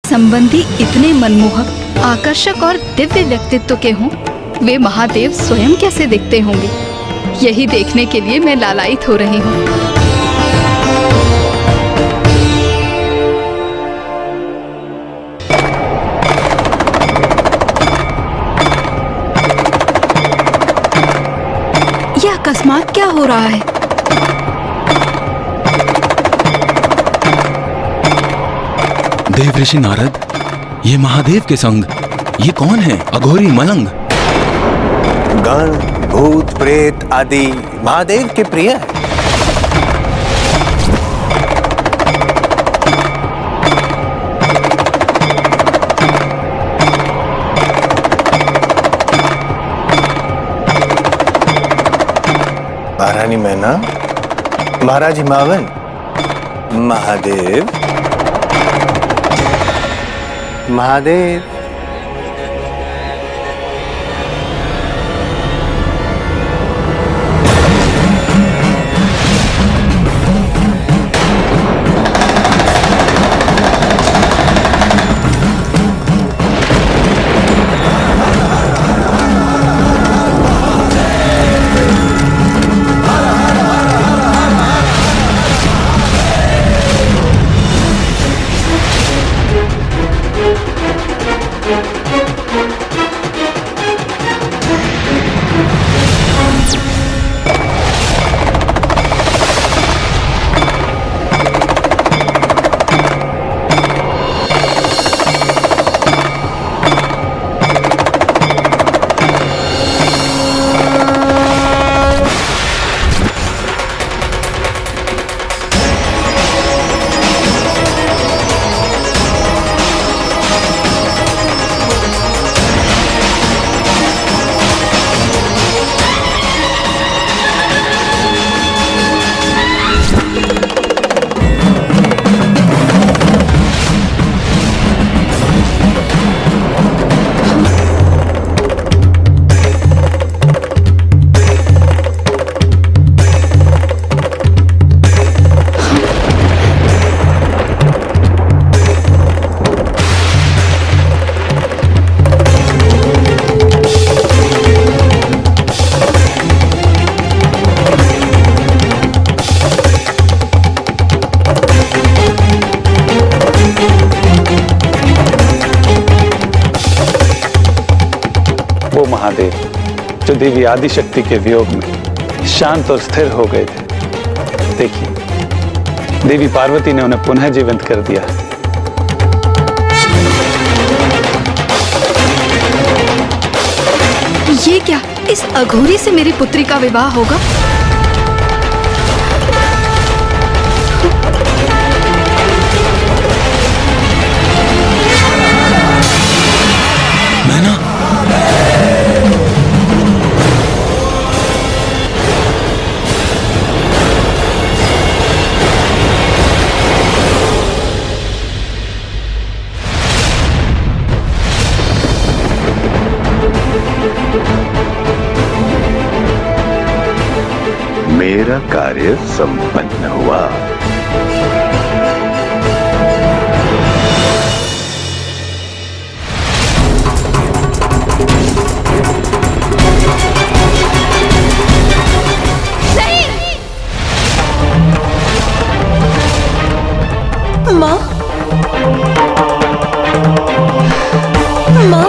संबंधी इतने मनमोहक, आकर्षक और दिव्य व्यक्तित्व के हों, वे महादेव स्वयं कैसे दिखते होंगे, यही देखने के लिए मैं लालायित हो रही हूँ। यह अकस्मात क्या हो रहा है? देव ऋषि नारद, ये महादेव के संग ये कौन है? अघोरी मलंग। गण भूत प्रेत आदि महादेव के प्रिय है। महारानी मैना, महाराज हिमावन, महादेव महादेव। महादेव जो देवी आदिशक्ति के वियोग में शांत और स्थिर हो गए थे, देखिए देवी पार्वती ने उन्हें पुनः जीवित कर दिया। ये क्या, इस अघोरी से मेरी पुत्री का विवाह होगा? मेरा कार्य संपन्न हुआ। माँ, माँ,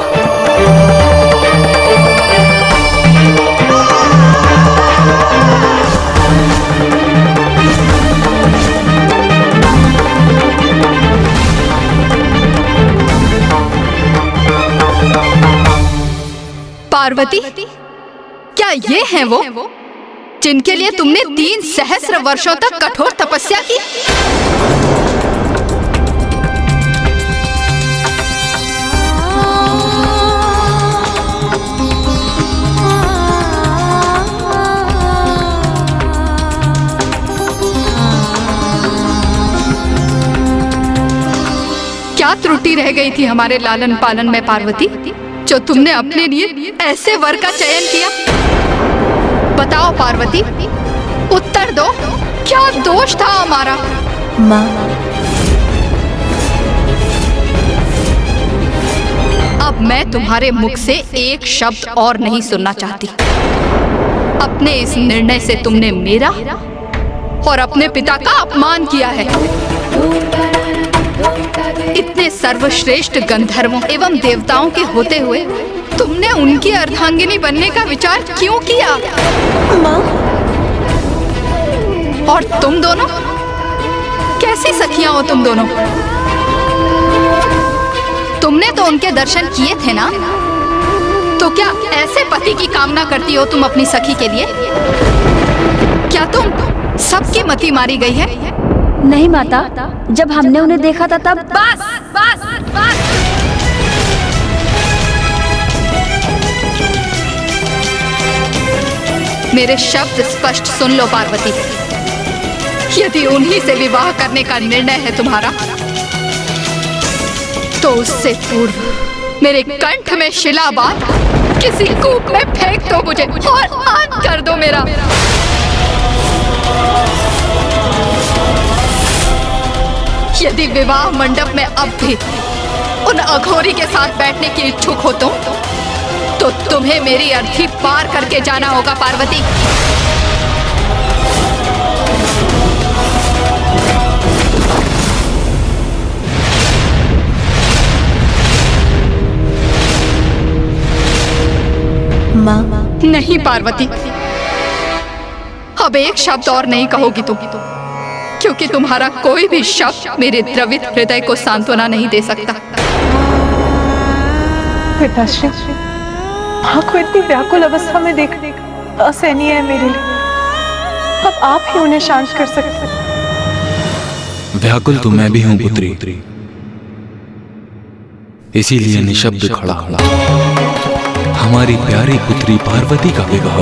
पार्वती, क्या ये हैं वो जिनके लिए तुमने 3 सहस्र वर्षों तक कठोर तपस्या की? क्या त्रुटि रह गई थी हमारे लालन पालन में पार्वती, जो तुमने अपने लिए ऐसे वर का चयन किया? बताओ पार्वती, उत्तर दो, क्या दोष था हमारा? माँ, मैं तुम्हारे मुख से एक शब्द और नहीं सुनना चाहती। अपने इस निर्णय से तुमने मेरा और अपने पिता का अपमान किया है। इतने सर्वश्रेष्ठ गंधर्वों एवं देवताओं के होते हुए तुमने उनकी अर्धांगिनी बनने का विचार क्यों किया? माँ, और तुम दोनों कैसी सखियां हो तुम दोनों? तुमने तो उनके दर्शन किए थे ना, तो क्या ऐसे पति की कामना करती हो तुम अपनी सखी के लिए? क्या तुम सबकी मति मारी गई है? नहीं माता, जब हमने उन्हें देखा था तब। बस बस बस। मेरे शब्द स्पष्ट सुन लो पार्वती। यदि उन्हीं से विवाह करने का निर्णय है तुम्हारा, तो उससे पूर्व मेरे कंठ में शिला बांध किसी कूप में फेंक दो मुझे और अंत कर दो मेरा। यदि विवाह मंडप में अब भी उन अघोरी के साथ बैठने की इच्छुक हो तुम, तो तुम्हें मेरी अर्थी पार करके जाना होगा पार्वती। माँ, नहीं पार्वती, अब एक शब्द और नहीं कहोगी तुम, क्योंकि तुम्हारा कोई भी शब्द मेरे द्रवित हृदय को सांत्वना नहीं दे सकता। पिताश्री, माँ को इतनी व्याकुल अवस्था में देख असहनीय है मेरे लिए। अब आप ही उन्हें शांत कर सकते। व्याकुल तो मैं भी हूं पुत्री, इसीलिए निशब्द खड़ा हमारी प्यारी पुत्री पार्वती का विवाह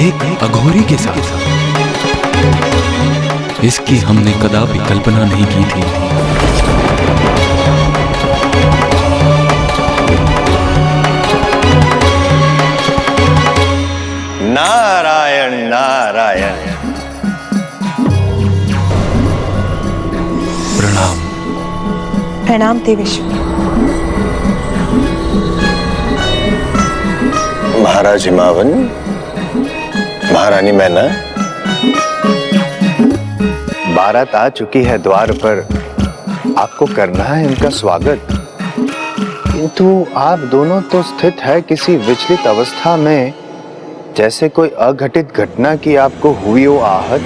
एक अघोरी के साथ, इसकी हमने कदापि कल्पना नहीं की थी। नारायण नारायण। प्रणाम। प्रणाम देवेश्वरी। महाराज हिमावन, महारानी मैना, बारात आ चुकी है द्वार पर। आपको करना है उनका स्वागत, किंतु आप दोनों तो स्थित है किसी विचलित अवस्था में, जैसे कोई अघटित घटना की आपको हुई हो आहट।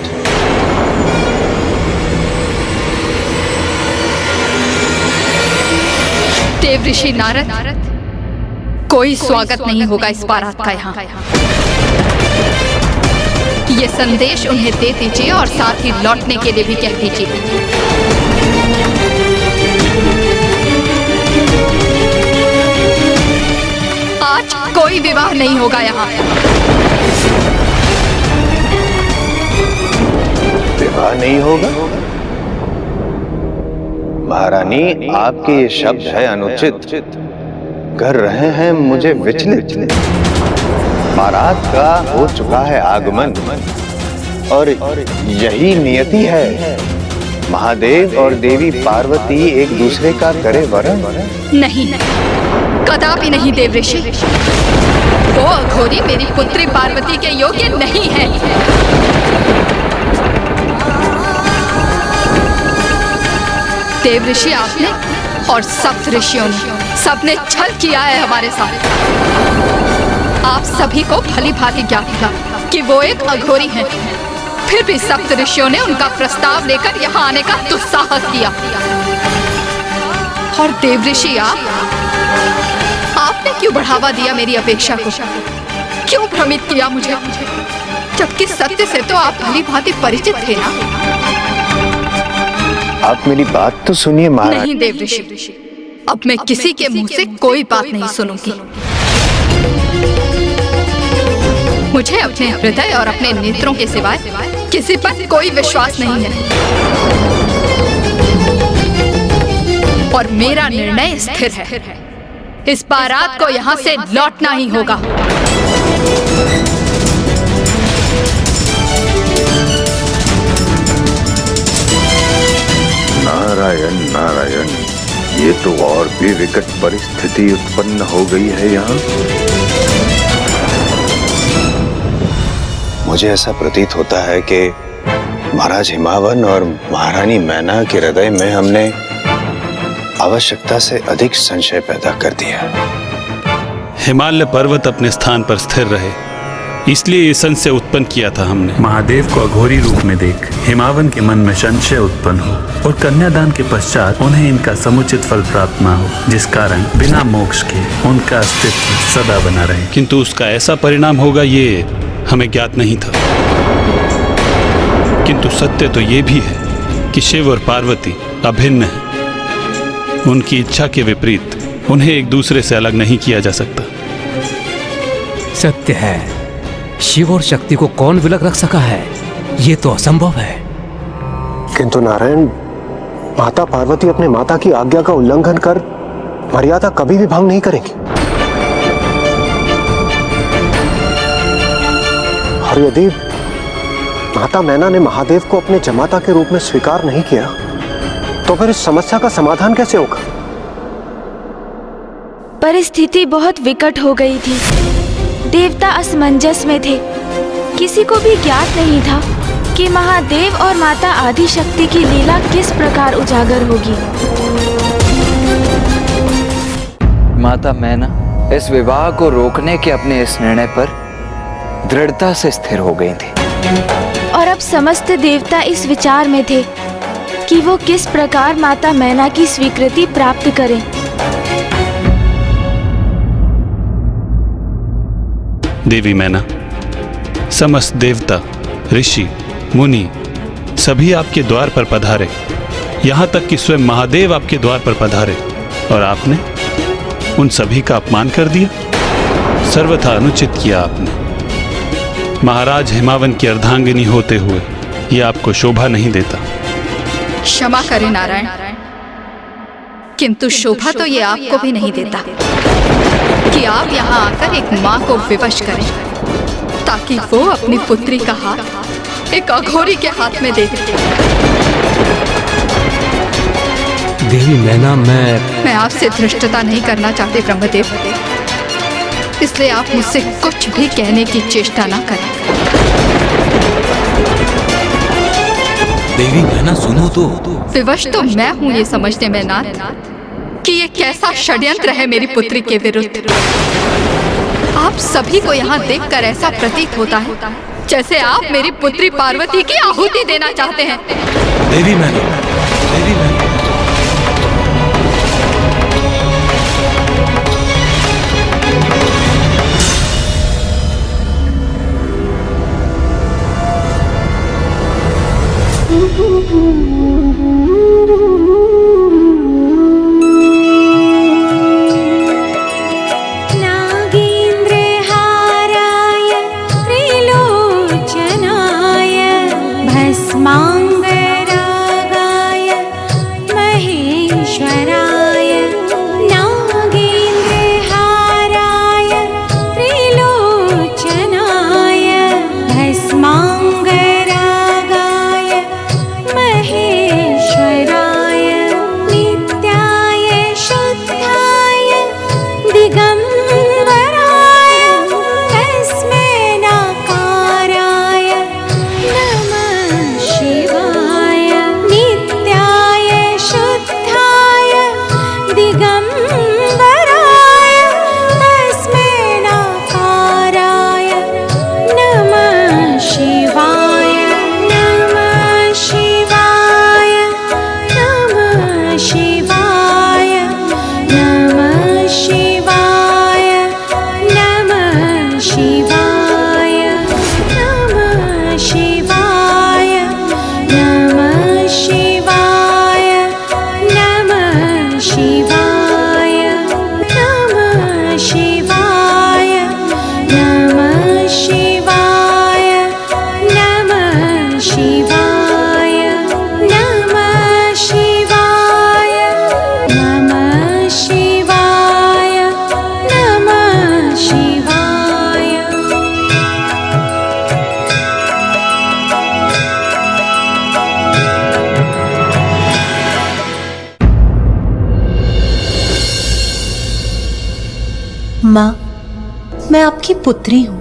देव ऋषि नारद, कोई स्वागत नहीं होगा इस बारात का यहाँ। ये संदेश उन्हें दे दीजिए और साथ ही लौटने के लिए भी कह दीजिए। आज कोई विवाह नहीं होगा यहाँ। विवाह नहीं होगा? महारानी, आपके ये शब्द है अनुचित, कर रहे हैं मुझे विचलित। बारात का हो चुका है आगमन और यही नियति है। महादेव और देवी पार्वती एक दूसरे का करे वरण। नहीं, कदापि नहीं देव ऋषि। वो अघोरी मेरी पुत्री पार्वती के योग्य नहीं है। देव ऋषि आपने और सप्त ऋषियों ने सबने छल किया है हमारे साथ। आप सभी को भली भांति ज्ञात था कि वो एक अघोरी है, फिर भी सप्त ऋषियों ने उनका प्रस्ताव लेकर यहाँ आने का दुस्साहस किया। और देव ऋषि आपने क्यों बढ़ावा दिया मेरी अपेक्षा को? क्यों भ्रमित किया मुझे, जबकि सत्य से तो आप भली भांति परिचित थे ना? आप मेरी बात तो सुनिए महाराज। नहीं देव ऋषि, अब मैं किसी के मुंह से कोई बात नहीं सुनूंगी। मुझे अपने हृदय और अपने नेत्रों के सिवाय किसी पर कोई विश्वास नहीं है, और मेरा निर्णय स्थिर है। इस बारात को यहाँ से लौटना ही होगा। नारायण नारायण, ये तो और भी विकट परिस्थिति उत्पन्न हो गई है यहाँ। मुझे ऐसा प्रतीत होता है कि महाराज हिमावन और महारानी मैना के हृदय में हमने आवश्यकता से अधिक संशय पैदा कर दिया। हिमालय पर्वत अपने स्थान पर स्थिर रहे, इसलिए ये संशय उत्पन्न किया था हमने। महादेव को अघोरी रूप में देख हिमावन के मन में संशय उत्पन्न हो और कन्यादान के पश्चात उन्हें इनका समुचित फल प्राप्त न हो, जिस कारण बिना मोक्ष के उनका अस्तित्व सदा बना रहे। किंतु उसका ऐसा परिणाम होगा ये हमें ज्ञात नहीं था। किंतु सत्य तो ये भी है कि शिव और पार्वती अभिन्न हैं। उनकी इच्छा के विपरीत उन्हें एक दूसरे से अलग नहीं किया जा सकता। सत्य है, शिव और शक्ति को कौन विलग रख सका है? ये तो असंभव है। किंतु नारायण, माता पार्वती अपने माता की आज्ञा का उल्लंघन कर मर्यादा कभी भी भंग नहीं करेंगी। और यदि माता मैना ने महादेव को अपने जमाता के रूप में स्वीकार नहीं किया तो फिर इस समस्या का समाधान कैसे होगा? परिस्थिति बहुत विकट हो गई थी। देवता असमंजस में थे। किसी को भी ज्ञात नहीं था कि महादेव और माता आदिशक्ति की लीला किस प्रकार उजागर होगी। माता मैना इस विवाह को रोकने के अपने इस निर्णय पर दृढ़ता से स्थिर हो गई थी। और अब समस्त देवता इस विचार में थे कि वो किस प्रकार माता मैना की स्वीकृति प्राप्त करें। देवी मैना, समस्त देवता, ऋषि, मुनि सभी आपके द्वार पर पधारे। यहाँ तक कि स्वयं महादेव आपके द्वार पर पधारे और आपने उन सभी का अपमान कर दिया। सर्वथा अनुचित किया आपने। महाराज हिमावन की अर्धांगिनी होते हुए यह आपको शोभा नहीं देता। क्षमा करें नारायण, किंतु शोभा तो ये आपको भी नहीं देता कि आप यहाँ आकर एक माँ को विवश करें ताकि वो अपनी पुत्री का हाथ एक अघोरी के हाथ में दे दे। देवी मैना, मैं आपसे धृष्टता नहीं करना चाहते ब्रह्मदेव, इसलिए आप मुझसे कुछ भी कहने की चेष्टा ना करें। देवी मैना सुनो तो। विवश तो मैं हूँ ये समझने में नाथ कि ये कैसा षड्यंत्र है मेरी पुत्री के विरुद्ध। आप सभी को यहाँ देखकर ऐसा प्रतीत होता है जैसे आप मेरी पुत्री पार्वती की आहुति देना चाहते हैं। देवी मैना, देवी मैना। नागेन्द्रहाराय त्रिलोचनाय भस्मांगरागाय माँ, मैं आपकी पुत्री हूँ,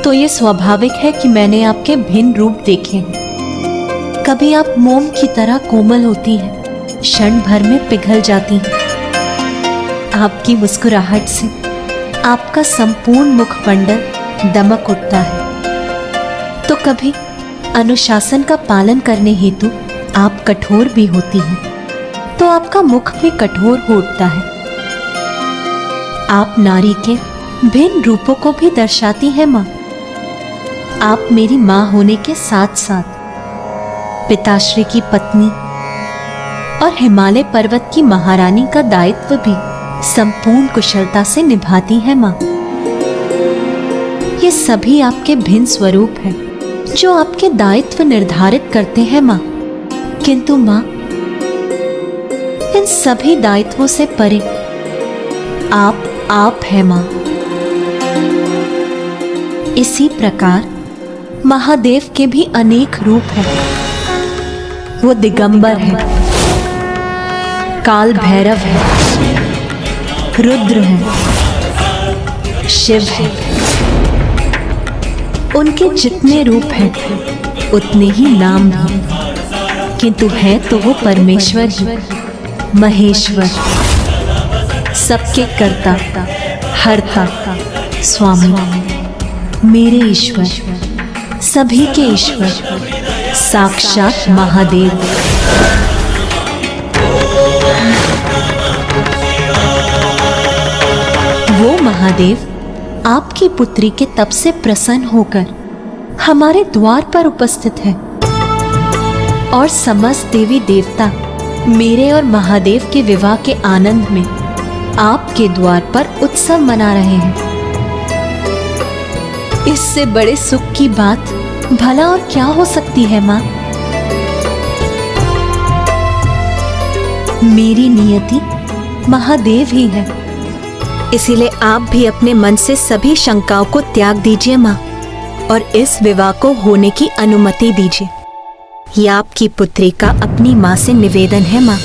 तो ये स्वाभाविक है कि मैंने आपके भिन्न रूप देखे हैं। कभी आप मोम की तरह कोमल होती हैं, क्षण भर में पिघल जाती हैं। आपकी मुस्कुराहट से आपका संपूर्ण मुखमंडल दमक उठता है। तो कभी अनुशासन का पालन करने हेतु आप कठोर भी होती हैं, तो आपका मुख भी कठोर हो उठता है। आप नारी के भिन्न रूपों को भी दर्शाती हैं माँ। आप मेरी माँ होने के साथ साथ पिताश्री की पत्नी और हिमालय पर्वत की महारानी का दायित्व भी संपूर्ण कुशलता से निभाती है माँ। ये सभी आपके भिन्न स्वरूप हैं जो आपके दायित्व निर्धारित करते हैं माँ। किंतु माँ, इन सभी दायित्वों से परे आप है माँ। इसी प्रकार महादेव के भी अनेक रूप हैं। वो दिगंबर है, काल भैरव है, रुद्र है, शिव है। उनके जितने रूप हैं उतने ही नाम भी, किंतु है तो वो परमेश्वर ही, महेश्वर, सबके कर्ता, हरता, स्वामी, मेरे ईश्वर, सभी के ईश्वर, साक्षात महादेव। वो महादेव आपकी पुत्री के तप से प्रसन्न होकर हमारे द्वार पर उपस्थित है और समस्त देवी देवता मेरे और महादेव के विवाह के आनंद में आपके द्वार पर उत्सव मना रहे हैं। इससे बड़े सुख की बात भला और क्या हो सकती है माँ? मेरी नियति महादेव ही है, इसीलिए आप भी अपने मन से सभी शंकाओं को त्याग दीजिए माँ, और इस विवाह को होने की अनुमति दीजिए। यह आपकी पुत्री का अपनी माँ से निवेदन है माँ।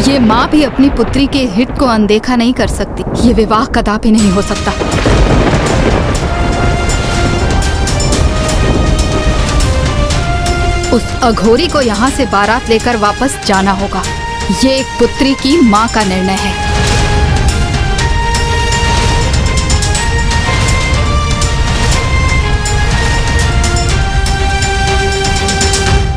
ये माँ भी अपनी पुत्री के हित को अनदेखा नहीं कर सकती। ये विवाह कदापि नहीं हो सकता। उस अघोरी को यहाँ से बारात लेकर वापस जाना होगा। ये एक पुत्री की माँ का निर्णय है।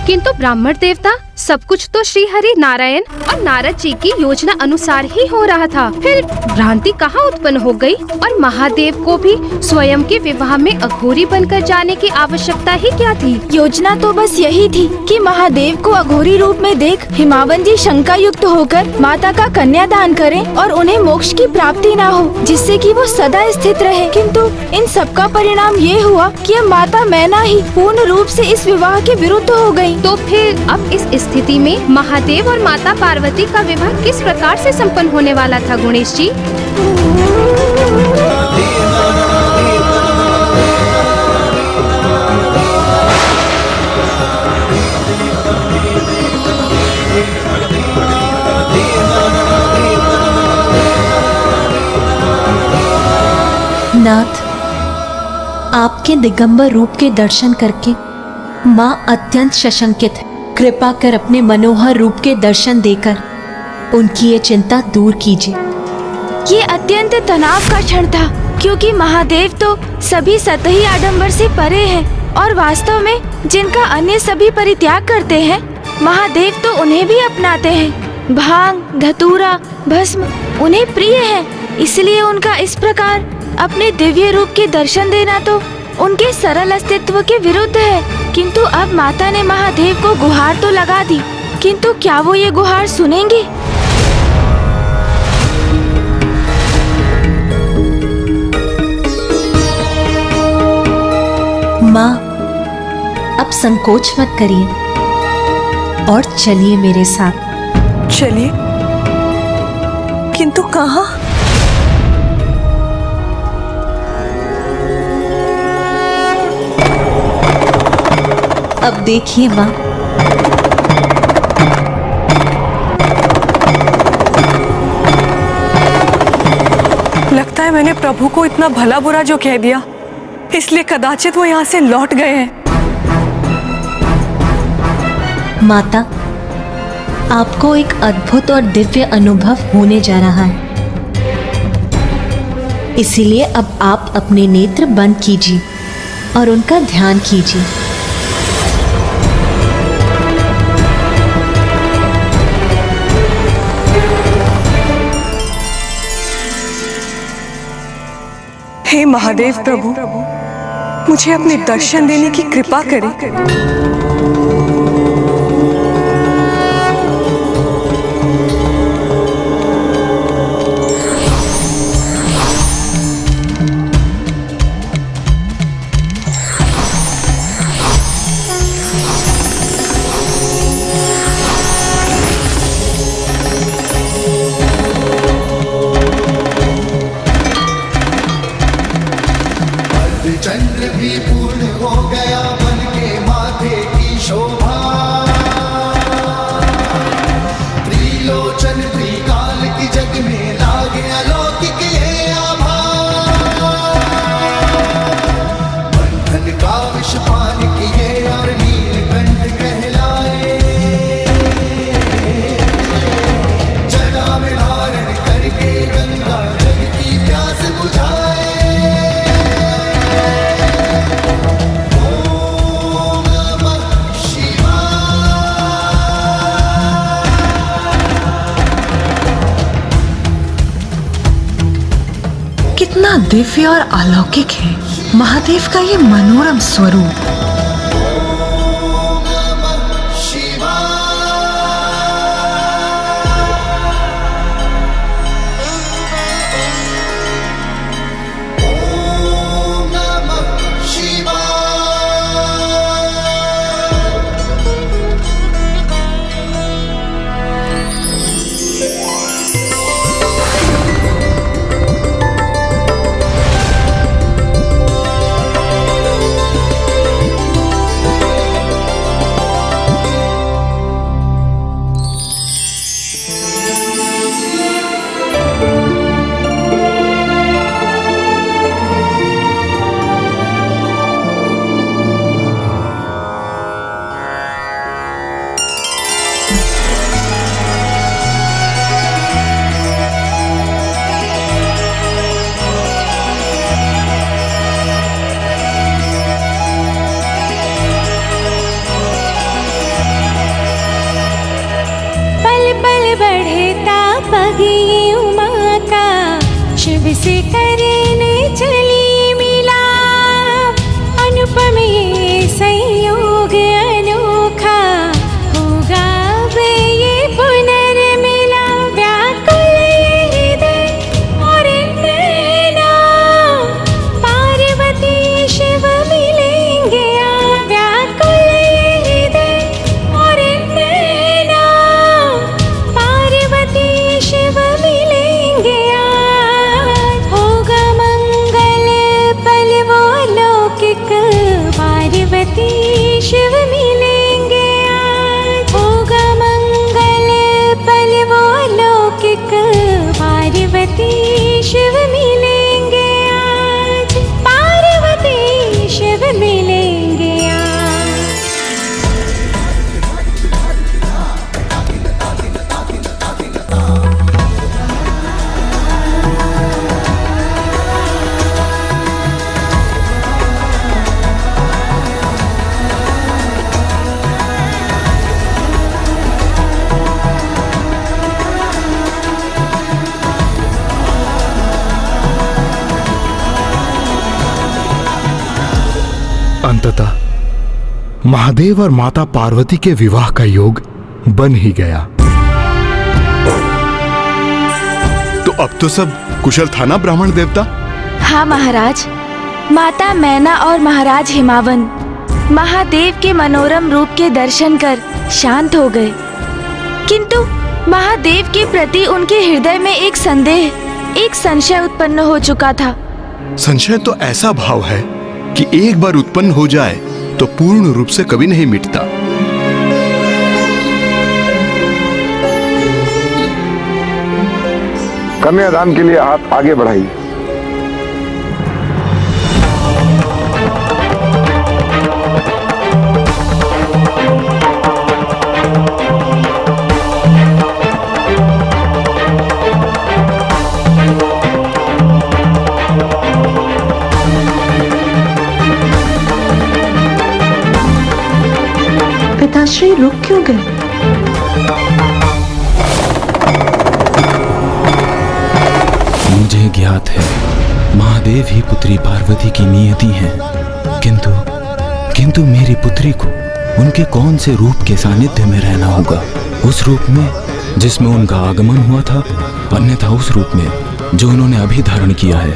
किंतु ब्राह्मण देवता, सब कुछ तो श्री हरि नारायण और नारद जी की योजना अनुसार ही हो रहा था। फिर भ्रांति कहाँ उत्पन्न हो गई? और महादेव को भी स्वयं के विवाह में अघोरी बनकर जाने की आवश्यकता ही क्या थी? योजना तो बस यही थी कि महादेव को अघोरी रूप में देख हिमावन जी शंका युक्त होकर माता का कन्यादान करें और उन्हें मोक्ष की प्राप्ति न हो, जिससे कि वो सदा स्थित रहे। किंतु इन सब का परिणाम ये हुआ कि अब माता मैना ही पूर्ण रूप से इस विवाह के विरुद्ध हो गयी। तो फिर अब इस स्थिति में महादेव और माता पार्वती का विवाह किस प्रकार से संपन्न होने वाला था गणेश जी? नाथ, आपके दिगंबर रूप के दर्शन करके माँ अत्यंत सशंकित है। कृपा कर अपने मनोहर रूप के दर्शन देकर उनकी ये चिंता दूर कीजिए। ये अत्यंत तनाव का क्षण था, क्योंकि महादेव तो सभी सतही आडंबर से परे हैं और वास्तव में जिनका अन्य सभी परित्याग करते हैं, महादेव तो उन्हें भी अपनाते हैं। भांग, धतूरा, भस्म उन्हें प्रिय है, इसलिए उनका इस प्रकार अपने दिव्य रूप के दर्शन देना तो उनके सरल अस्तित्व के विरुद्ध है। किंतु अब माता ने महादेव को गुहार तो लगा दी, किंतु क्या वो ये गुहार सुनेंगे? माँ, अब संकोच मत करिए और चलिए मेरे साथ। चलिए, किंतु कहाँ? अब देखिए माँ, लगता है मैंने प्रभु को इतना भला बुरा जो कह दिया, इसलिए कदाचित वो यहाँ से लौट गए हैं। माता, आपको एक अद्भुत और दिव्य अनुभव होने जा रहा है, इसीलिए अब आप अपने नेत्र बंद कीजिए और उनका ध्यान कीजिए। हे महादेव प्रभु, मुझे अपने दर्शन देने की कृपा करें। चंद्र भी पूर्ण हो गया बन के माथे की शोभा, त्रिलोचन त्रिकाल की जग में लागे अलौकिक ये आभा, बंधन का विष पान किए और नीलकंठ कहलाए, जटा में धारण करके गंगा जल की प्यास बुझाए। कितना दिव्य और अलौकिक है महादेव का ये मनोरम स्वरूप। से करने चली मिला, अनुपम ये संयोग अनोखा, होगा अब ये पुनर्मिला। व्याकुल ये हृदय और नैना, पार्वती शिव मिलेंगे आज। व्याकुल ये हृदय और नैना, पार्वती शिव मिलेंगे आज। होगा मंगल पल वो लौकिक, पार्वती शिव मिलेंगे आज। होगा मंगल पल वो लौकिक, पार्वती शिव मिलेंगे आज। पार्वती शिव मिलेंगे आज। अंततः महादेव और माता पार्वती के विवाह का योग बन ही गया। तो अब तो सब कुशल था ना ब्राह्मण देवता? हाँ महाराज, माता मैना और महाराज हिमावन महादेव के मनोरम रूप के दर्शन कर शांत हो गए, किंतु महादेव के प्रति उनके हृदय में एक संदेह, एक संशय उत्पन्न हो चुका था। संशय तो ऐसा भाव है कि एक बार उत्पन्न हो जाए तो पूर्ण रूप से कभी नहीं मिटता। कन्यादान के लिए हाथ आगे बढ़ाइए। पिताश्री रुक क्यों गए? मुझे ज्ञात है महादेव ही पुत्री पार्वती की नियति है, किंतु मेरी पुत्री को उनके कौन से रूप के सानिध्य में रहना होगा? उस रूप में जिसमें उनका आगमन हुआ था, अन्यथा उस रूप में जो उन्होंने अभी धारण किया है।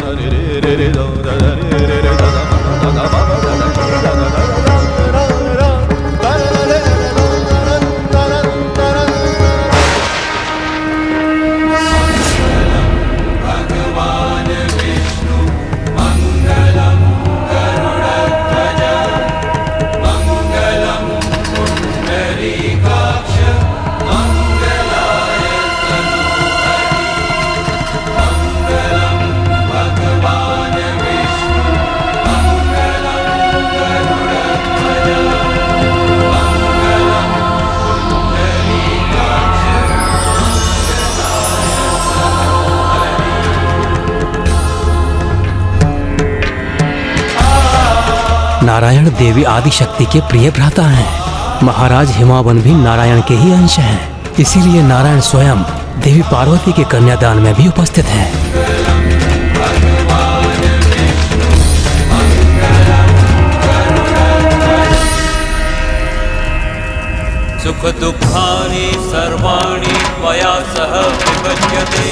नारायण देवी आदि शक्ति के प्रिय भ्राता हैं। महाराज हिमावन भी नारायण के ही अंश हैं। इसीलिए नारायण स्वयं देवी पार्वती के कन्यादान में भी उपस्थित हैं। सुख दुःखानि सर्वाणि त्वया सह विभज्यते,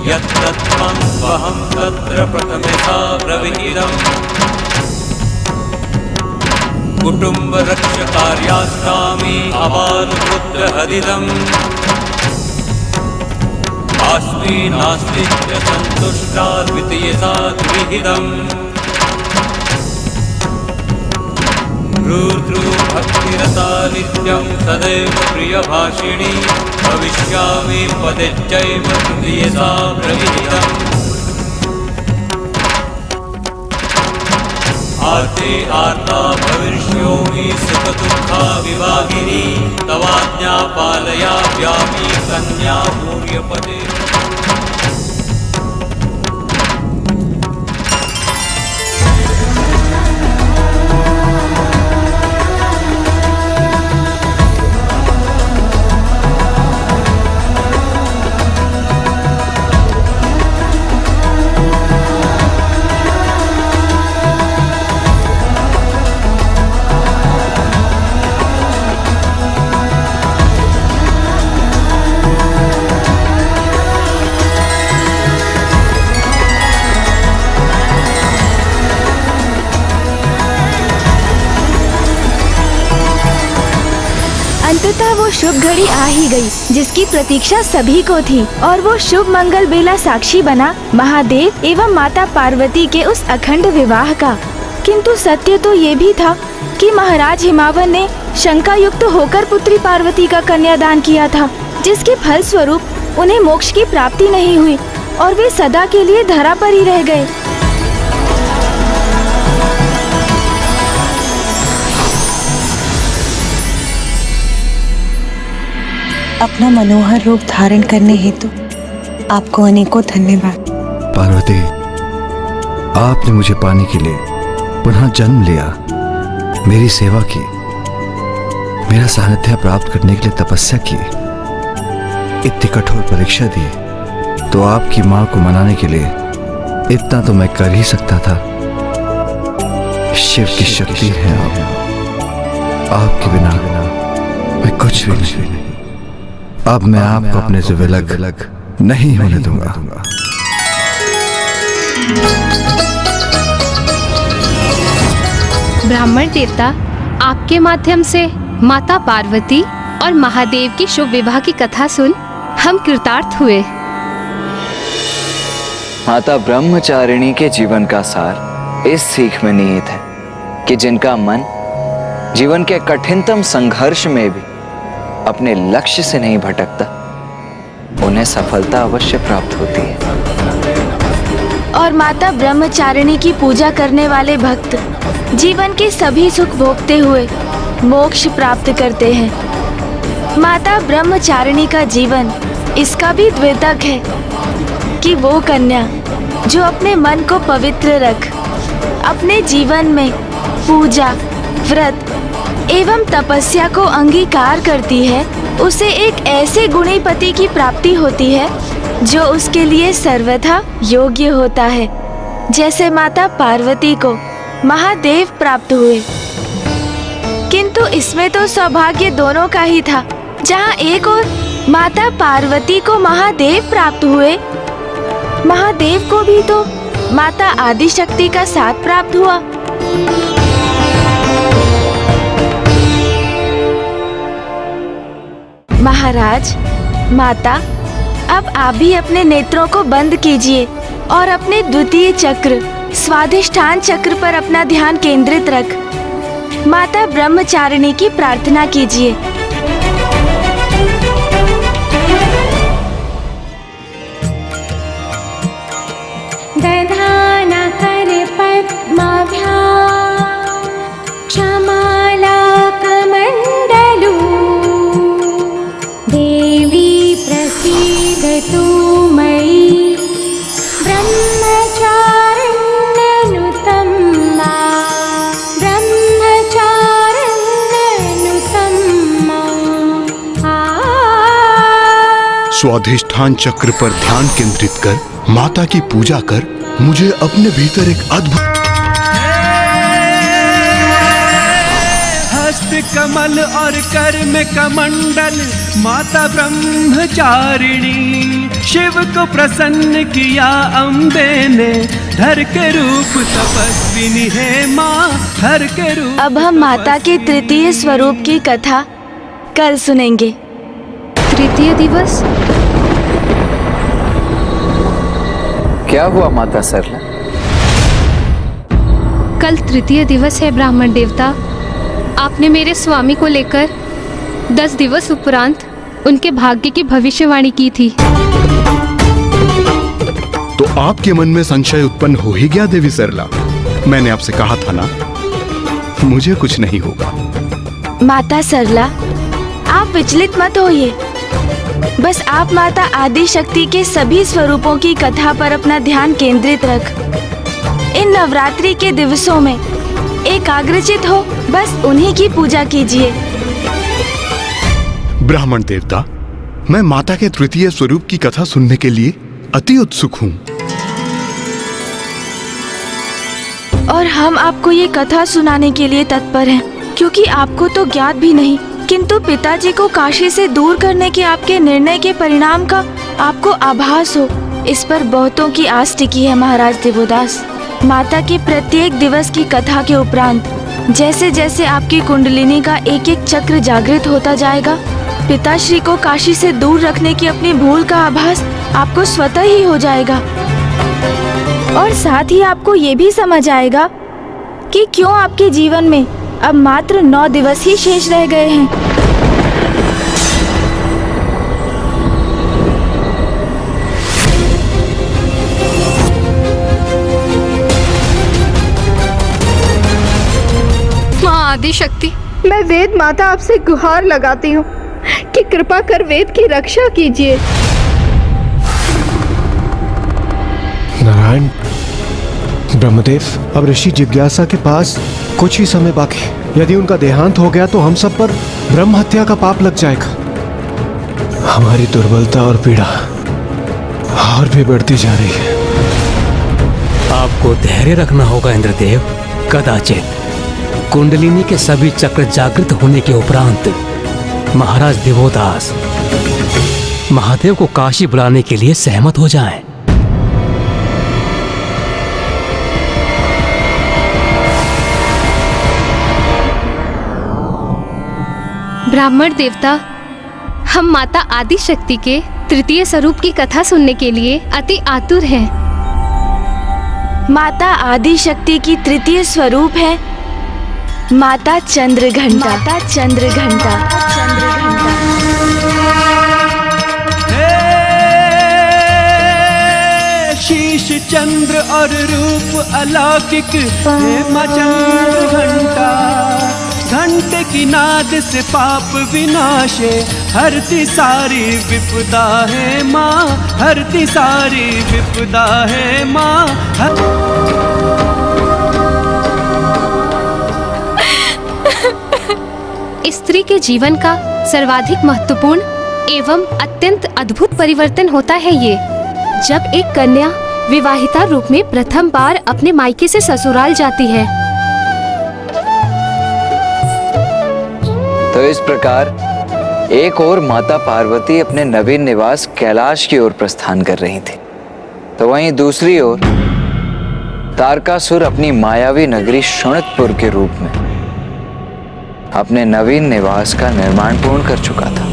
यत्र त्वं वहं तत्र प्रथमतः ब्रवीमि। कुटुम्ब रक्षकार्यास्तामि अवानुपुत्रहदिदम्, अस्मि नास्ति च सन्तुष्टा द्वितीयसा गृहीतम्। रुद्रो भक्तिरता नित्यं सदैव प्रियभाषिणी, भविष्यामि पदेच्चैव तृतीयसा प्रविहितम्। आर्ते आर्ता भविष्योमि सुखदुःखा विभागिनी, तवाज्ञा पालयाम्यामि कन्या भूर्यपदे। अंततः वो शुभ घड़ी आ ही गई, जिसकी प्रतीक्षा सभी को थी, और वो शुभ मंगल बेला साक्षी बना महादेव एवं माता पार्वती के उस अखंड विवाह का। किंतु सत्य तो ये भी था कि महाराज हिमावन ने शंका युक्त होकर पुत्री पार्वती का कन्यादान किया था, जिसके फल स्वरूप उन्हें मोक्ष की प्राप्ति नहीं हुई और वे सदा के लिए धरा पर ही रह गए। अपना मनोहर रूप धारण करने हेतु आपको अनेकों धन्यवाद। पार्वती, आपने मुझे पाने के लिए पुनः जन्म लिया, मेरी सेवा की, मेरा सानिध्य प्राप्त करने के लिए तपस्या की, इतनी कठोर परीक्षा दी, तो आपकी मां को मनाने के लिए इतना तो मैं कर ही सकता था। शिव की शक्ति है आपके बिना मैं कुछ भी नहीं। अब मैं आपको अपने से विलग नहीं होने दूंगा। ब्राह्मण देवता, आपके माध्यम से माता पार्वती और महादेव की शुभ विवाह की कथा सुन हम कृतार्थ हुए। माता ब्रह्मचारिणी के जीवन का सार इस सीख में निहित है कि जिनका मन जीवन के कठिनतम संघर्ष में भी अपने लक्ष्य से नहीं भटकता, उन्हें सफलता अवश्य प्राप्त होती है। और माता ब्रह्मचारिणी की पूजा करने वाले भक्त जीवन के सभी सुख भोगते हुए मोक्ष प्राप्त करते हैं। माता ब्रह्मचारिणी का जीवन इसका भी द्योतक है कि वो कन्या जो अपने मन को पवित्र रख अपने जीवन में पूजा, व्रत एवं तपस्या को अंगीकार करती है, उसे एक ऐसे गुणी पति की प्राप्ति होती है जो उसके लिए सर्वथा योग्य होता है, जैसे माता पार्वती को महादेव प्राप्त हुए। किंतु इसमें तो सौभाग्य दोनों का ही था। जहाँ एक ओर माता पार्वती को महादेव प्राप्त हुए, महादेव को भी तो माता आदिशक्ति का साथ प्राप्त हुआ। महाराज, माता, अब आप भी अपने नेत्रों को बंद कीजिए और अपने द्वितीय चक्र स्वाधिष्ठान चक्र पर अपना ध्यान केंद्रित रख माता ब्रह्मचारिणी की प्रार्थना कीजिए। दधाना कर पद्माभ्यां क्षमाला कमण्डलू देवी प्रसीदतु मयि ब्रह्मचारिण्यनुतं स्वाधिष्ठान चक्र पर ध्यान केंद्रित कर माता की पूजा कर मुझे अपने भीतर एक अद्भुत हस्त कमल और कर में कमंडल माता ब्रह्मचारिणी शिव को प्रसन्न किया अम्बे ने धर के रूप तपस्विनी है माँ धर के रूप। अब हम माता के तृतीय स्वरूप की कथा कल सुनेंगे। तृतीय दिवस क्या हुआ माता सरला? कल तृतीय दिवस है ब्राह्मण देवता। आपने मेरे स्वामी को लेकर 10 दिवस उपरांत उनके भाग्य की भविष्यवाणी की थी। तो आपके मन में संशय उत्पन्न हो ही गया देवी सरला। मैंने आपसे कहा था ना, मुझे कुछ नहीं होगा। माता सरला, आप विचलित मत होइए। बस आप माता आदि शक्ति के सभी स्वरूपों की कथा पर अपना ध्यान केंद्रित रख इन नवरात्रि के दिवसों में एकाग्रचित हो, बस उन्हीं की पूजा कीजिए। ब्राह्मण देवता, मैं माता के तृतीय स्वरूप की कथा सुनने के लिए अति उत्सुक हूँ। और हम आपको ये कथा सुनाने के लिए तत्पर हैं, क्योंकि आपको तो ज्ञात भी नहीं, किंतु पिताजी को काशी से दूर करने के आपके निर्णय के परिणाम का आपको आभास हो, इस पर बहुतों की आस टिकी है। महाराज देवोदास, माता के प्रत्येक दिवस की कथा के उपरांत जैसे जैसे आपकी कुंडलिनी का एक एक चक्र जागृत होता जाएगा, पिताश्री को काशी से दूर रखने की अपनी भूल का आभास आपको स्वतः ही हो जाएगा। और साथ ही आपको ये भी समझ आएगा कि क्यों आपके जीवन में अब मात्र 9 दिवस ही शेष रह गए हैं। माँ आदिशक्ति, मैं वेद माता आपसे गुहार लगाती हूँ कि कृपा कर वेद की रक्षा कीजिए। नारायण, ब्रह्मदेव, अब ऋषि जिज्ञासा के पास कुछ ही समय बाकी। यदि उनका देहांत हो गया तो हम सब पर ब्रह्म हत्या का पाप लग जाएगा। हमारी दुर्बलता और पीड़ा और भी बढ़ती जा रही है। आपको धैर्य रखना होगा इंद्रदेव। कदाचित कुंडलिनी के सभी चक्र जागृत होने के उपरांत महाराज देवोदास महादेव को काशी बुलाने के लिए सहमत हो जाएं। ब्राह्मण देवता, हम माता आदि शक्ति के तृतीय स्वरूप की कथा सुनने के लिए अति आतुर हैं। माता आदि शक्ति की तृतीय स्वरूप है माता चंद्रघंटा। माता चंद्रघंटा। शीश चंद्र और रूप अलौकिक है माँ चंद्रघंटा। घंटे की नाद से पाप विनाशे हरती सारी विपदा है माँ। हरती सारी विपदा है माँ। स्त्री के जीवन का सर्वाधिक महत्वपूर्ण एवं अत्यंत अद्भुत परिवर्तन होता है ये, जब एक कन्या विवाहिता रूप में प्रथम बार अपने मायके से ससुराल जाती है। तो इस प्रकार एक और माता पार्वती अपने नवीन निवास कैलाश की ओर प्रस्थान कर रही थी, तो वहीं दूसरी ओर तारकासुर अपनी मायावी नगरी शोणितपुर के रूप में अपने नवीन निवास का निर्माण पूर्ण कर चुका था।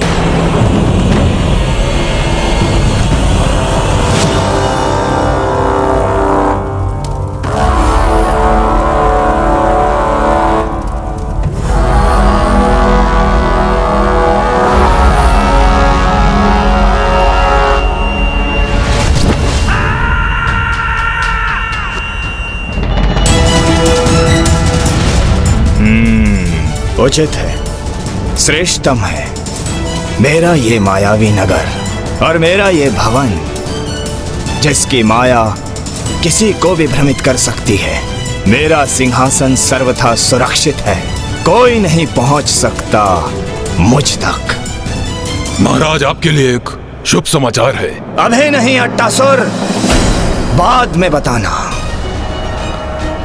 उचित है, श्रेष्ठतम है मेरा ये मायावी नगर और मेरा ये भवन, जिसकी माया किसी को भी भ्रमित कर सकती है। मेरा सिंहासन सर्वथा सुरक्षित है, कोई नहीं पहुंच सकता मुझ तक। महाराज, आपके लिए एक शुभ समाचार है। अभी नहीं अट्टासुर, बाद में बताना।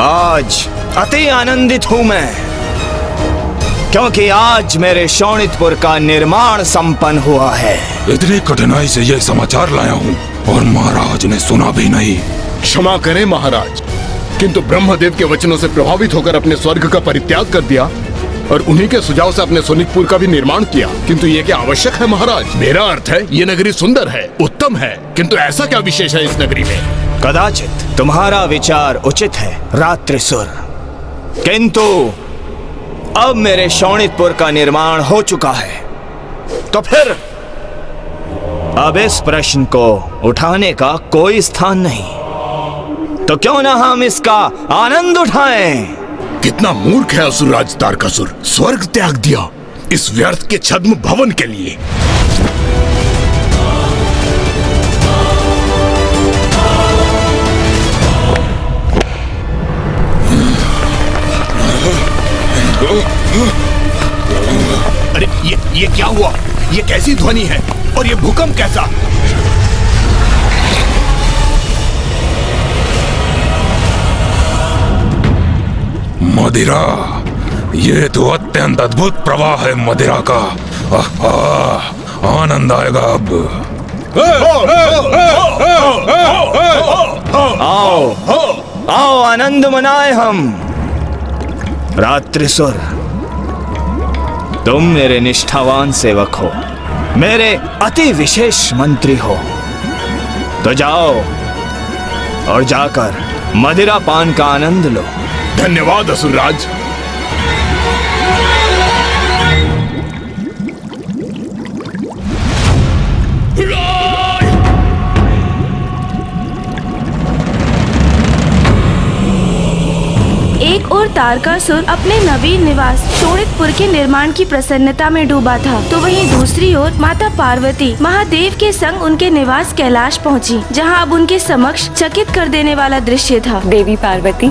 आज अति आनंदित हूं मैं, क्योंकि आज मेरे शोणितपुर का निर्माण संपन्न हुआ है। इतनी कठिनाई से यह समाचार लाया हूँ और महाराज ने सुना भी नहीं। क्षमा करें महाराज, किंतु ब्रह्मदेव के वचनों से प्रभावित होकर अपने स्वर्ग का परित्याग कर दिया और उन्हीं के सुझाव से अपने सोनिकपुर का भी निर्माण किया। किंतु ये क्या आवश्यक है महाराज? मेरा अर्थ है, ये नगरी सुंदर है, उत्तम है, किंतु ऐसा क्या विशेष है इस नगरी में? कदाचित तुम्हारा विचार उचित है रात्रिसुर, किंतु अब मेरे शोणितपुर का निर्माण हो चुका है, तो फिर अब इस प्रश्न को उठाने का कोई स्थान नहीं। तो क्यों ना हम इसका आनंद उठाएं? कितना मूर्ख है असुरराज तारकासुर, स्वर्ग त्याग दिया इस व्यर्थ के छद्म भवन के लिए। अरे ये क्या हुआ? ये कैसी ध्वनि है और ये भूकंप कैसा? मदिरा, ये तो अत्यंत अद्भुत प्रवाह है मदिरा का। आनंद आएगा अब। आओ आओ, आनंद मनाए हम। रात्रिसुर, तुम मेरे निष्ठावान सेवक हो, मेरे अति विशेष मंत्री हो, तो जाओ और जाकर मदिरा पान का आनंद लो। धन्यवाद असुरराज। एक और तारकासुर अपने नवीन निवास शोणितपुर के निर्माण की प्रसन्नता में डूबा था, तो वहीं दूसरी ओर माता पार्वती महादेव के संग उनके निवास कैलाश पहुंची, जहां अब उनके समक्ष चकित कर देने वाला दृश्य था। देवी पार्वती,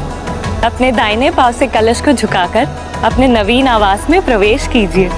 अपने दाहिने पांव से कलश को झुकाकर अपने नवीन आवास में प्रवेश कीजिए।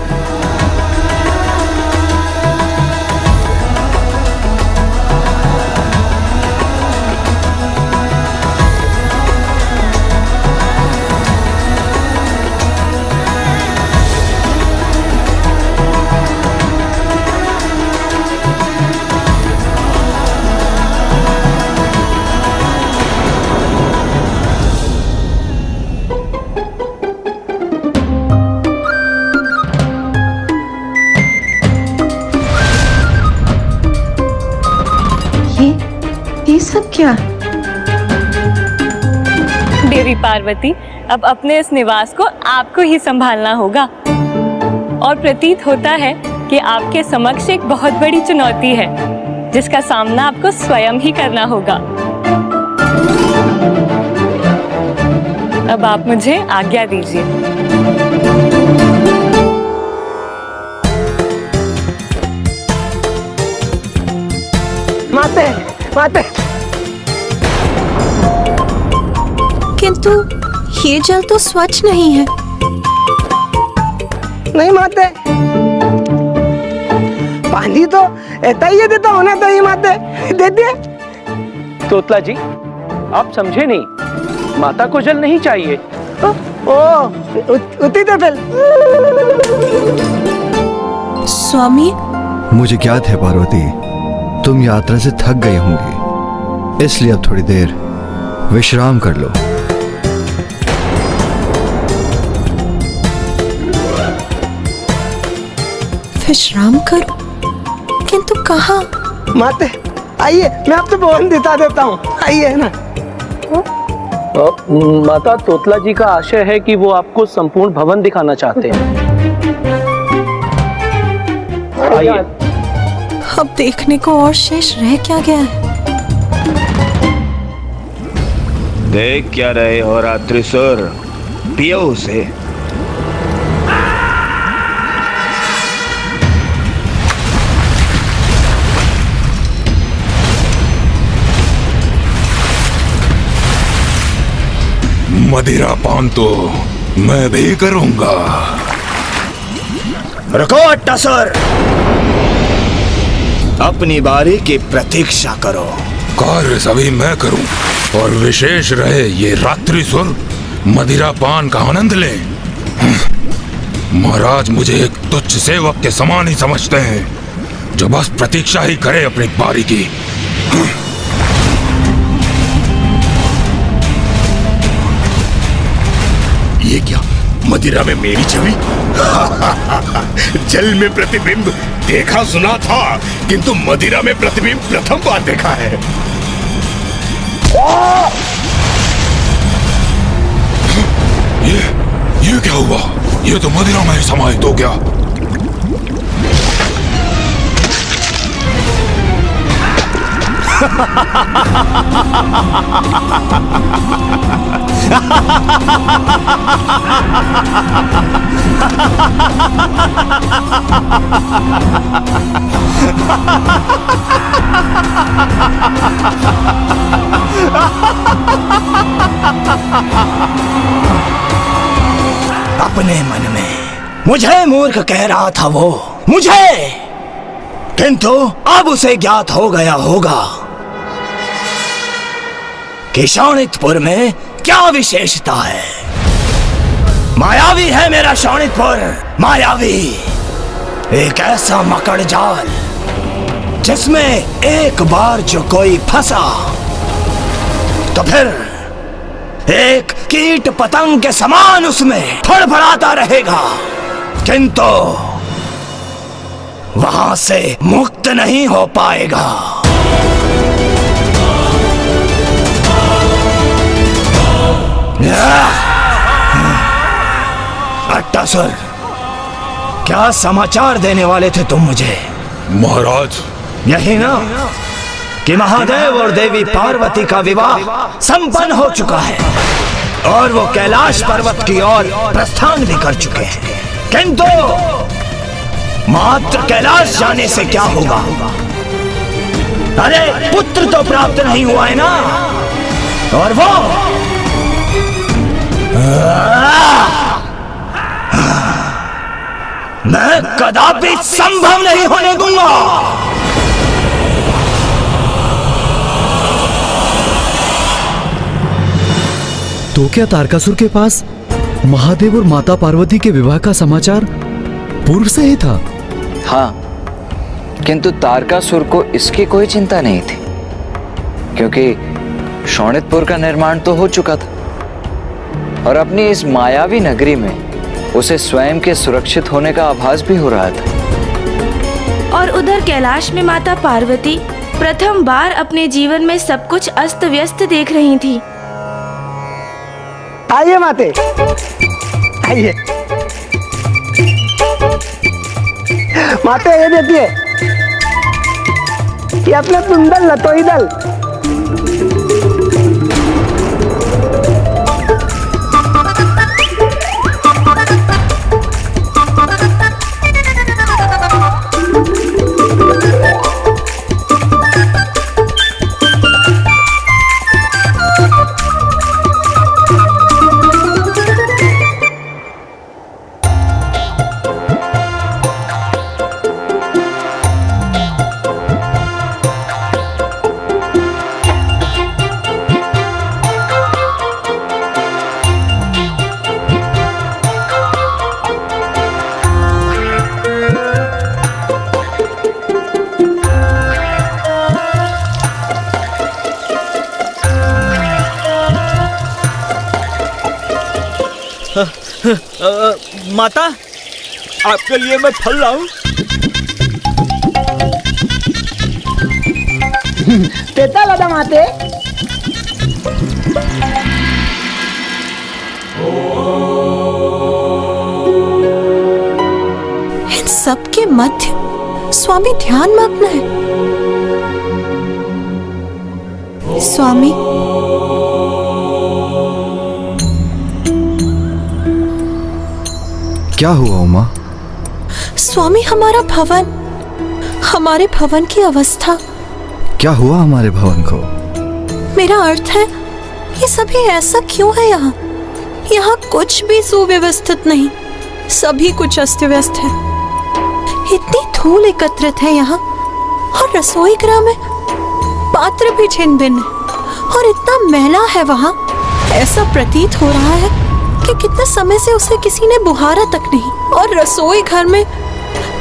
क्या? देवी पार्वती, अब अपने इस निवास को आपको ही संभालना होगा और प्रतीत होता है कि आपके समक्ष एक बहुत बड़ी चुनौती है जिसका सामना आपको स्वयं ही करना होगा। अब आप मुझे आज्ञा दीजिए। माते, माते। किंतु ये जल तो स्वच्छ नहीं है। नहीं माते, पानी तो ऐसा ही देता होना चाहिए माते, देते। तोतला जी, आप समझे नहीं, माता को जल नहीं चाहिए। उती तो फिर। स्वामी, मुझे ज्ञात है पार्वती, तुम यात्रा से थक गए होंगे, इसलिए अब थोड़ी देर विश्राम कर लो। विश्राम करो? किंतु कहाँ? माते आइए, मैं आपको भवन दिखा देता हूँ, आइए ना। माता, तोतला जी का आशय है कि वो आपको संपूर्ण भवन दिखाना चाहते हैं। आइए। अब देखने को और शेष रह क्या गया है? देख क्या रहे हो रात्रिसुर, पियो उसे। मदिरा पान तो मैं भी करूंगा। रुको अट्टासुर, अपनी बारी की प्रतीक्षा करो। कार्य सभी मैं करूं और विशेष रहे ये रात्रिसुर मदिरा पान का आनंद ले। महाराज मुझे एक तुच्छ सेवक के समान ही समझते हैं जो बस प्रतीक्षा ही करे अपनी बारी की। ये क्या, मदिरा में मेरी छवि? जल में प्रतिबिंब देखा सुना था, किंतु मदिरा में प्रतिबिंब प्रथम बार देखा है। ये क्या हुआ? ये तो मदिरा में समाहित हो गया। अपने मन में मुझे मूर्ख कह रहा था वो, मुझे, किंतु अब उसे ज्ञात हो गया होगा कि शोणितपुर में क्या विशेषता है। मायावी है मेरा शोणितपुर, मायावी। एक ऐसा मकड़ जाल जिसमें एक बार जो कोई फंसा तो फिर एक कीट पतंग के समान उसमें फड़फड़ाता रहेगा, किंतु वहां से मुक्त नहीं हो पाएगा। अट्टासुर, क्या समाचार देने वाले थे तुम मुझे? महाराज, यही ना कि महादेव और देवी पार्वती का विवाह संपन्न हो चुका है और वो कैलाश पर्वत की ओर प्रस्थान भी कर चुके हैं, किंतु मात्र कैलाश जाने से क्या होगा? अरे पुत्र तो प्राप्त नहीं हुआ है ना, और वो मैं कदापि संभव नहीं होने दूंगा। तो क्या तारकासुर के पास महादेव और माता पार्वती के विवाह का समाचार पूर्व से ही था? हाँ, किंतु तारकासुर को इसकी कोई चिंता नहीं थी, क्योंकि शोणितपुर का निर्माण तो हो चुका था और अपनी इस मायावी नगरी में उसे स्वयं के सुरक्षित होने का आभास भी हो रहा था। और उधर कैलाश में माता पार्वती प्रथम बार अपने जीवन में सब कुछ अस्त व्यस्त देख रही थी। आइए माते, आइए माते, ये देखिए, ये अपना सुंदर लतोई दल। माता, आपके लिए मैं फल लाऊं? देता लदा माते। इन सब के मध्य स्वामी ध्यान मग्न है। स्वामी, क्या हुआ उमा? स्वामी, हमारे भवन की अवस्था। क्या हुआ हमारे भवन को? मेरा अर्थ है, ये सभी ऐसा क्यों है यहाँ? यहाँ कुछ भी सुव्यवस्थित नहीं, सभी कुछ अस्त व्यस्त है। इतनी धूल एकत्रित है यहाँ, और रसोई गृह में पात्र भी छिन्न भिन्न है, और इतना मैला है वहाँ। ऐसा प्रतीत हो रहा है कि कितने समय से उसे किसी ने बुहारा तक नहीं, और रसोई घर में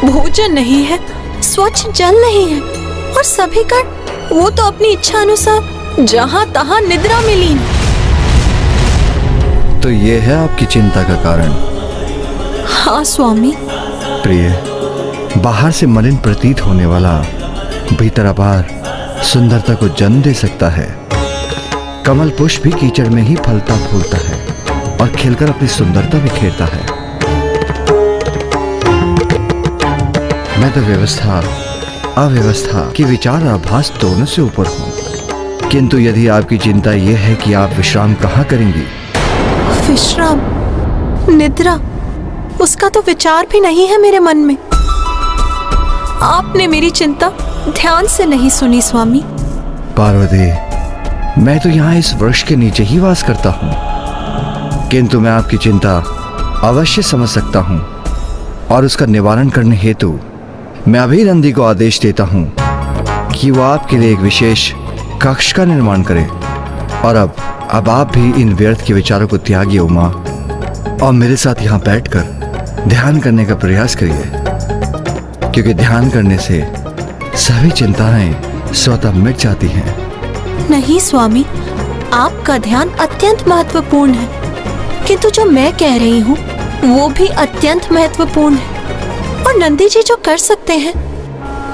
भोजन नहीं है, स्वच्छ जल नहीं है, और सभी का वो तो अपनी इच्छा अनुसार जहां तहां निद्रा में लीन। तो ये है आपकी चिंता का कारण? हाँ स्वामी। प्रिय, बाहर से मलिन प्रतीत होने वाला भीतर अपार सुंदरता को जन्म दे सकता है। कमल पुष्प भी कीचड़ में ही फलता फूलता है और खिलकर अपनी सुंदरता बिखेरता है। मैं तो व्यवस्था अव्यवस्था की विचार आभास दोनों से ऊपर हूँ, किंतु यदि आपकी चिंता यह है कि आप विश्राम कहाँ करेंगी? विश्राम, निद्रा, उसका तो विचार भी नहीं है मेरे मन में। आपने मेरी चिंता ध्यान से नहीं सुनी स्वामी। पार्वती, मैं तो यहाँ इस वृक्ष के नीचे ही वास करता हूँ, किंतु मैं आपकी चिंता अवश्य समझ सकता हूँ, और उसका निवारण करने हेतु मैं अभी नंदी को आदेश देता हूँ कि वो आपके लिए एक विशेष कक्ष का निर्माण करे। और अब आप भी इन व्यर्थ के विचारों को त्यागिए उमा, और मेरे साथ यहाँ बैठकर ध्यान करने का प्रयास करिए, क्योंकि ध्यान करने से सभी चिंताएं स्वतः मिट जाती हैं। नहीं स्वामी, आपका ध्यान अत्यंत महत्वपूर्ण है, किंतु जो मैं कह रही हूँ वो भी अत्यंत महत्वपूर्ण है, और नंदी जी जो कर सकते हैं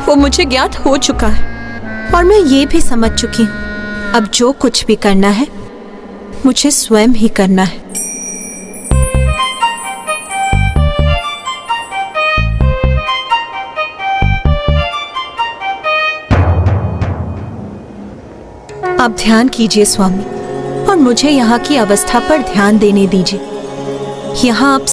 वो मुझे ज्ञात हो चुका है, और मैं ये भी समझ चुकी हूँ अब जो कुछ भी करना है मुझे स्वयं ही करना है। आप ध्यान कीजिए स्वामी, और मुझे यहाँ की अवस्था पर ध्यान देने दीजिए। यहाँ आप